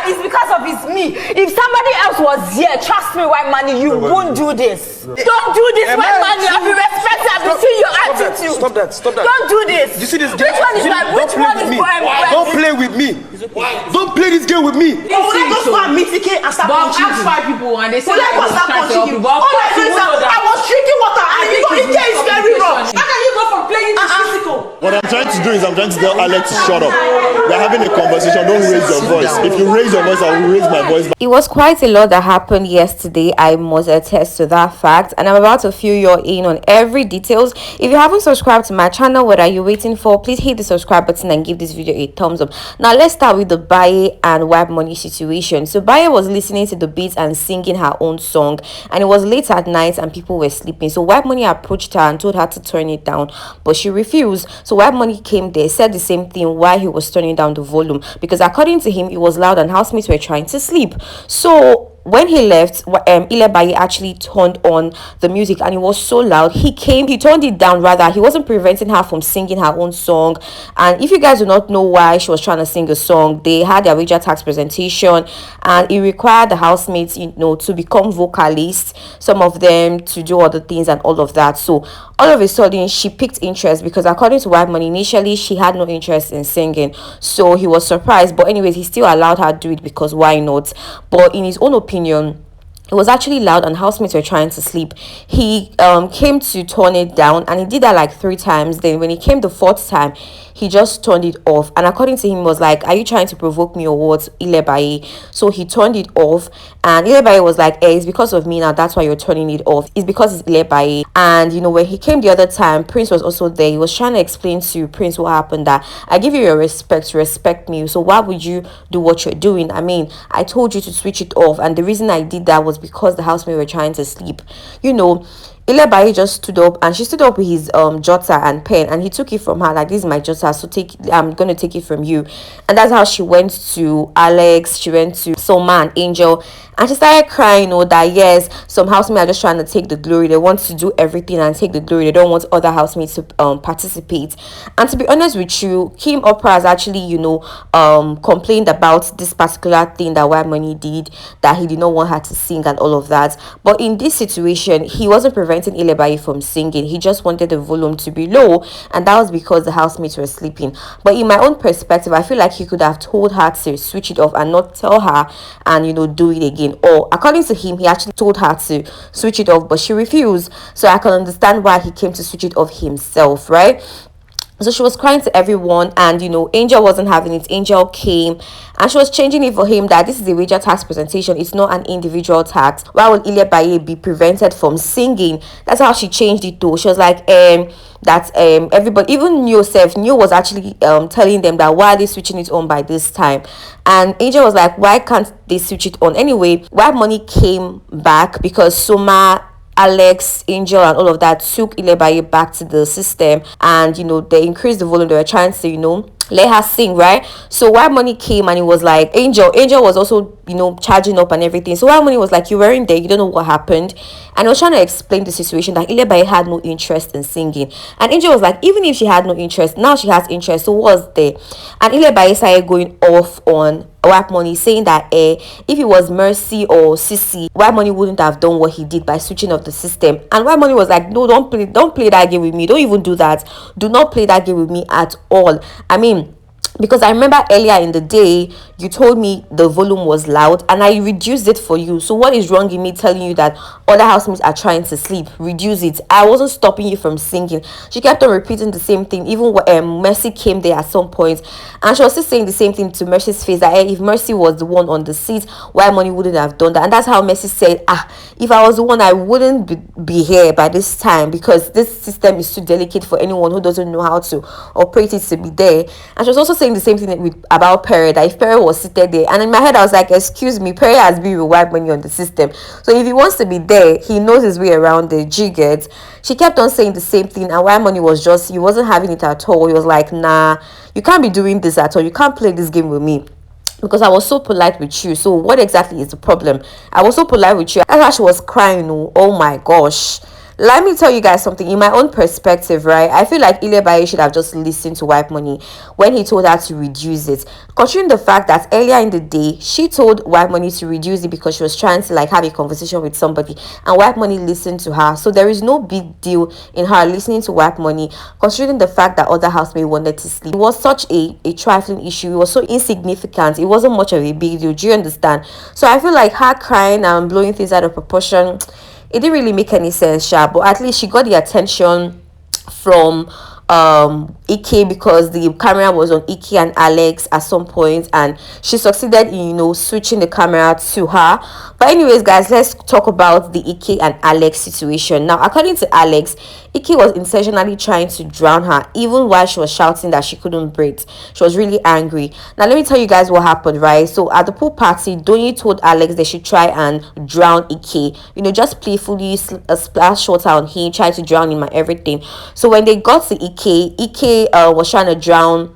it's because of it's me. If somebody else was here, trust me, Whitemoney, you won't do this. Don't do this, Whitemoney. I've been respected. I've been seeing your attitude. Stop that. Don't do this. You see this game? Which one is right? Which one is right? Don't play with me. Don't play this game with me. Well, let's go and meet Ike and start punching you. 5 people and they said I was punching you. All my friends I was drinking water and you know Ike is very wrong. How can you go from playing to physical? What I'm trying to do is I'm trying to tell Alex to shut up. We're having a conversation. Don't raise your voice. If you raise your voice, I will raise my voice. It was quite a lot that happened yesterday. I must attest to that fact, and I'm about to fill you in on every details. If you haven't subscribed to my channel, what are you waiting for? Please hit the subscribe button and give this video a thumbs up. Now let's start with the Baye and Whitemoney situation. So Baye was listening to the beats and singing her own song, and it was late at night and people were sleeping. So Whitemoney approached her and told her to turn it down, but she refused. So Whitemoney came there, said the same thing while he was turning down the volume, because according to him it was loud and housemates were trying to sleep. So when he left, Ilebaye actually turned on the music and it was so loud. He turned it down rather. He wasn't preventing her from singing her own song. And if you guys do not know why she was trying to sing a song, they had their wager tax presentation and it required the housemates, to become vocalists, some of them to do other things and all of that. So all of a sudden she picked interest, because according to Whitemoney, initially she had no interest in singing. So he was surprised, but anyways, he still allowed her to do it because why not? But in his own opinion, it was actually loud and housemates were trying to sleep. He came to turn it down and he did that like 3 times. Then when he came the 4th time, he just turned it off, and according to him was like, are you trying to provoke me or what, Ilebaye? So he turned it off, and Ilebaye was like, it's because of me now, that's why you're turning it off. It's because it's Ilebaye. And when he came the other time, Prince was also there. He was trying to explain to Prince what happened, that I give you your respect me, so why would you do what you're doing? I mean, I told you to switch it off, and the reason I did that was because the housemates were trying to sleep. Ilebaye just stood up, and she stood up with his jotter and pen, and he took it from her like, this is my jotter, so I'm gonna take it from you. And that's how she went to Alex, she went to Soma and Angel, and she started crying, that yes, some housemates are just trying to take the glory. They want to do everything and take the glory. They don't want other housemates to participate. And to be honest with you, Kim Opera has actually complained about this particular thing that Whitemoney did, that he did not want her to sing and all of that. But in this situation, he wasn't preventing Ilebaye from singing. He just wanted the volume to be low, and that was because the housemates were sleeping. But in my own perspective, I feel like he could have told her to switch it off and not tell her and do it again. Or according to him, he actually told her to switch it off, but she refused. So I can understand why he came to switch it off himself, right? So she was crying to everyone, and Angel wasn't having it. Angel came and she was changing it for him, that this is a wager tax presentation, it's not an individual tax. Why would Ilebaye be prevented from singing? That's how she changed it though. She was like, that everybody, even Neo was actually telling them that why are they switching it on by this time? And Angel was like, why can't they switch it on? Anyway, Whitemoney came back because Soma, Alex, Angel and all of that took Ilebaye back to the system, and they increased the volume. They were trying to let her sing, right? So Whitemoney came and it was like, Angel was also charging up and everything. So Whitemoney was like, you weren't there, you don't know what happened. And I was trying to explain the situation, that Ilebaye had no interest in singing. And Angel was like, even if she had no interest, now she has interest, so what's there? And Ilebaye started going off on Whitemoney, saying that if it was Mercy or Sissy, Whitemoney wouldn't have done what he did by switching off the system. And Whitemoney was like, no, don't play that game with me, don't even do that, do not play that game with me at all. I mean, because I remember earlier in the day you told me the volume was loud and I reduced it for you. So what is wrong in me telling you that other housemates are trying to sleep? Reduce it. I wasn't stopping you from singing. She kept on repeating the same thing. Even when Mercy came there at some point, and she was still saying the same thing to Mercy's face, that if Mercy was the one on the seat, Whitemoney wouldn't have done that. And that's how Mercy said, if I was the one, I wouldn't be here by this time, because this system is too delicate for anyone who doesn't know how to operate it to be there. And she was also saying the same thing about Perry, that if Perry was seated there. And in my head I was like, excuse me, Perry has been with Whitemoney on the system, so if he wants to be there, he knows his way around the jigget. She kept on saying the same thing, and Whitemoney was just, he wasn't having it at all. He was like, nah, you can't be doing this at all, you can't play this game with me, because I was so polite with you. So what exactly is the problem? I was so polite with you. That's how she was crying. Oh my gosh, Let me tell you guys something. In my own perspective, right, I feel like Ilebaye should have just listened to Whitemoney when he told her to reduce it, considering the fact that earlier in the day she told Whitemoney to reduce it because she was trying to like have a conversation with somebody, and Whitemoney listened to her. So there is no big deal in her listening to Whitemoney, considering the fact that other housemates wanted to sleep. It was such a trifling issue. It was so insignificant. It wasn't much of a big deal. Do you understand? So I feel like her crying and blowing things out of proportion, it didn't really make any sense, sha. But at least she got the attention from Ike, because the camera was on Ike and Alex at some point, and she succeeded in, you know, switching the camera to her. But anyways, guys, let's talk about the Ike and Alex situation. Now, according to Alex, Ike was intentionally trying to drown her, even while she was shouting that she couldn't breathe. She was really angry. Now, let me tell you guys what happened, right? So at the pool party, Doyin told Alex they should try and drown Ike, you know, just playfully splash water on him, try to drown him and everything. So when they got to Ike was trying to drown.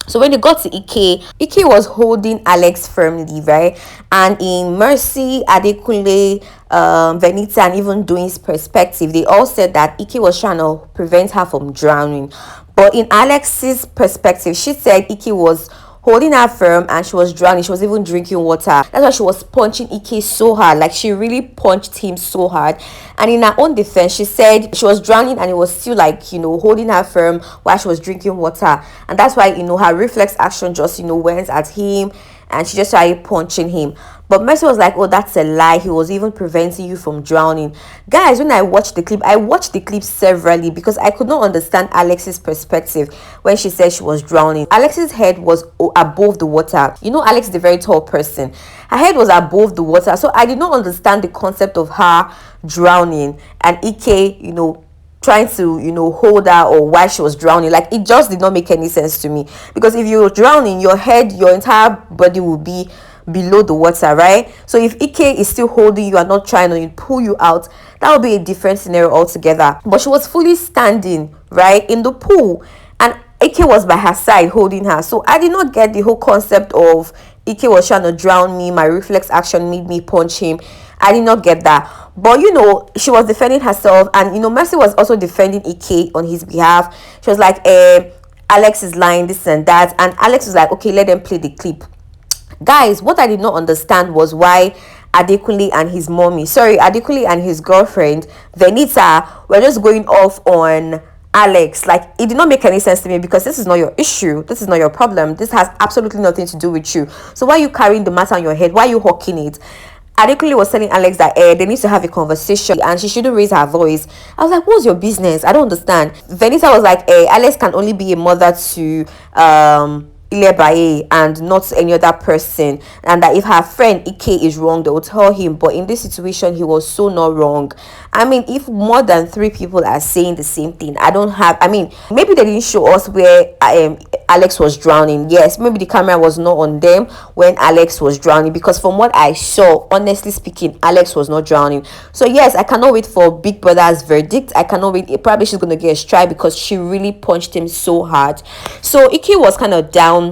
So when they got to Ike was holding Alex firmly, right? And in Mercy, Adekunle, Venita, and even Doyin's perspective, they all said that Ike was trying to prevent her from drowning. But in Alex's perspective, she said Ike was holding her firm and she was drowning. She was even drinking water. That's why she was punching Ike so hard. Like, she really punched him so hard. And in her own defense, she said she was drowning and it was still, like, you know, holding her firm while she was drinking water. And that's why, you know, her reflex action just, you know, went at him and she just started punching him. But Mercy was like, oh, that's a lie. He was even preventing you from drowning. Guys, when I watched the clip severally because I could not understand Alex's perspective when she said she was drowning. Alex's head was above the water. You know, Alex is a very tall person. Her head was above the water. So I did not understand the concept of her drowning and Ike, you know, trying to, you know, hold her, or why she was drowning. Like, it just did not make any sense to me, because if you're drowning, your head, your entire body will be below the water, right? So if Ike is still holding you and not trying to pull you out, that would be a different scenario altogether. But she was fully standing, right, in the pool, and Ike was by her side holding her. So I did not get the whole concept of Ike was trying to drown me, my reflex action made me punch him. I did not get that. But, you know, she was defending herself, and, you know, Mercy was also defending Ike on his behalf. She was like, Alex is lying, this and that. And Alex was like, okay, let them play the clip. Guys, what I did not understand was why Adekunle and his girlfriend, Venita, were just going off on Alex. Like, it did not make any sense to me, because this is not your issue. This is not your problem. This has absolutely nothing to do with you. So why are you carrying the matter on your head? Why are you hawking it? Adekunle was telling Alex that they need to have a conversation and she shouldn't raise her voice. I was like, what's your business? I don't understand. Venita was like, Alex can only be a mother to Ilebaye and not any other person, and that if her friend Ike is wrong, they will tell him. But in this situation, he was so not wrong. I mean, if more than 3 people are saying the same thing, maybe they didn't show us where Alex was drowning. Yes, maybe the camera was not on them when Alex was drowning, because from what I saw, honestly speaking, Alex was not drowning. So yes, I cannot wait for Big Brother's verdict. I cannot wait. Probably she's gonna get a strike because she really punched him so hard. So Ike was kind of down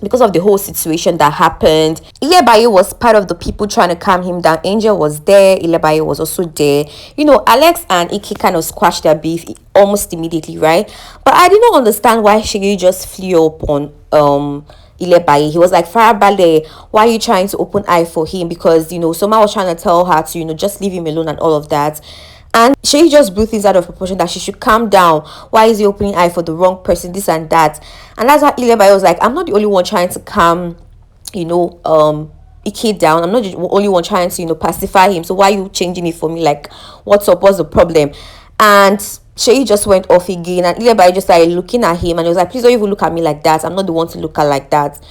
because of the whole situation that happened. Ilebaye was part of the people trying to calm him down. Angel was there. Ilebaye was also there. You know, Alex and Ike kind of squashed their beef almost immediately, right? But I did not understand why Seyi just flew up on Ilebaye. He was like, Farabale, why are you trying to open eye for him? Because, you know, Soma was trying to tell her to, you know, just leave him alone and all of that. And she just blew things out of proportion, that she should calm down. Why is he opening eye for the wrong person, this and that? And that's how Ilebaye was like, I'm not the only one trying to calm, you know, Ike down. I'm not the only one trying to, you know, pacify him. So why are you changing it for me? Like, what's up? What's the problem? And Seyi just went off again, and Ilebaye just started looking at him, and he was like, please don't even look at me like that. I'm not the one to look at like that.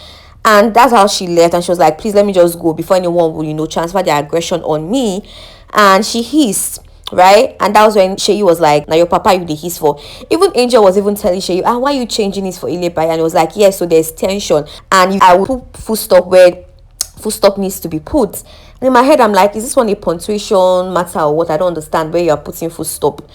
And that's how she left, and she was like, please let me just go before anyone will, you know, transfer their aggression on me. And she hissed, right? And that was when Seyi was like, now your papa you the hiss for. Even Angel was even telling Seyi, why are you changing this for Ilebaye? And it was like, yes, so there's tension, and I will put full stop where full stop needs to be put. And in my head, I'm like, is this one a punctuation matter or what? I don't understand where you're putting full stop.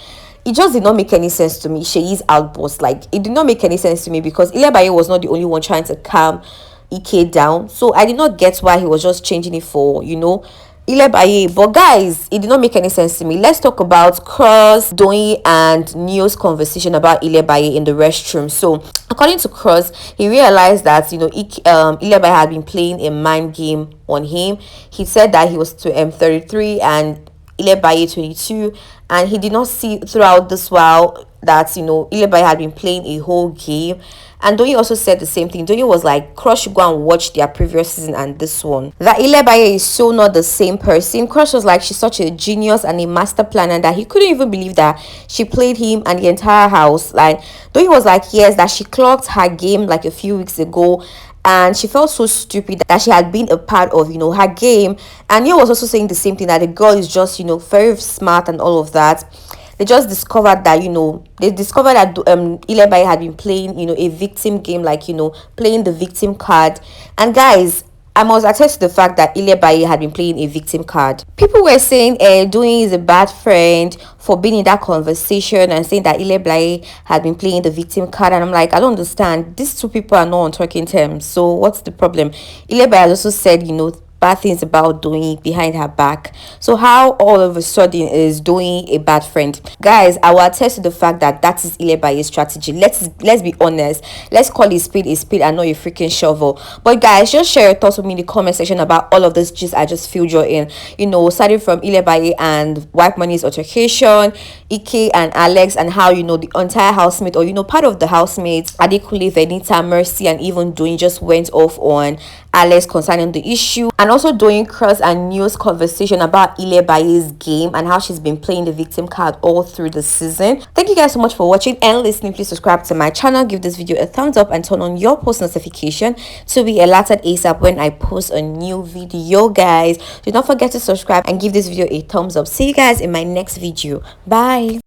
It just did not make any sense to me. Seyi's outburst, like, it did not make any sense to me, because Ilebaye was not the only one trying to calm Ike down. So I did not get why he was just changing it for, you know, Ilebaye. But guys, it did not make any sense to me. Let's talk about Cross, Doyin, and Neo's conversation about Ilebaye in the restroom. So according to Cross, he realized that Ilebaye had been playing a mind game on him. He said that he was 33 and Ilebaye 22, and he did not see throughout this while that Ilebaye had been playing a whole game. And Doyin also said the same thing. Doyin was like, Crush should go and watch their previous season and this one. That Ilebaye is so not the same person. Crush was like, she's such a genius and a master planner that he couldn't even believe that she played him and the entire house. Like, Doyin was like, yes, that she clocked her game like a few weeks ago, and she felt so stupid that she had been a part of her game. And Neo was also saying the same thing, that the girl is just very smart and all of that. They just discovered that Ilebaye had been playing a victim game, like playing the victim card. And guys, I must attest to the fact that Ilebaye had been playing a victim card. People were saying Doyin is a bad friend for being in that conversation and saying that Ilebaye had been playing the victim card. And I'm like, I don't understand. These two people are not on talking terms. So what's the problem? Ilebaye has also said, bad things about Doyin behind her back. So how all of a sudden is Doyin a bad friend? Guys, I will attest to the fact that that is Ilebaye's strategy. Let's be honest. Let's call a spade and not a freaking shovel. But guys, just share your thoughts with me in the comment section about all of this gist I just filled you in. Starting from Ilebaye and Whitemoney's altercation, Ike and Alex, and how the entire housemate, or part of the housemates, Adekunle, Venita, Mercy, and even Doyin just went off on Alex concerning the issue. And also Doyin, Cross, and News conversation about Ilebaye's game and how she's been playing the victim card all through the season. Thank you guys so much for watching and listening. Please subscribe to my channel, give this video a thumbs up, and turn on your post notification to be alerted ASAP when I post a new video. Guys, do not forget to subscribe and give this video a thumbs up. See you guys in my next video. Bye.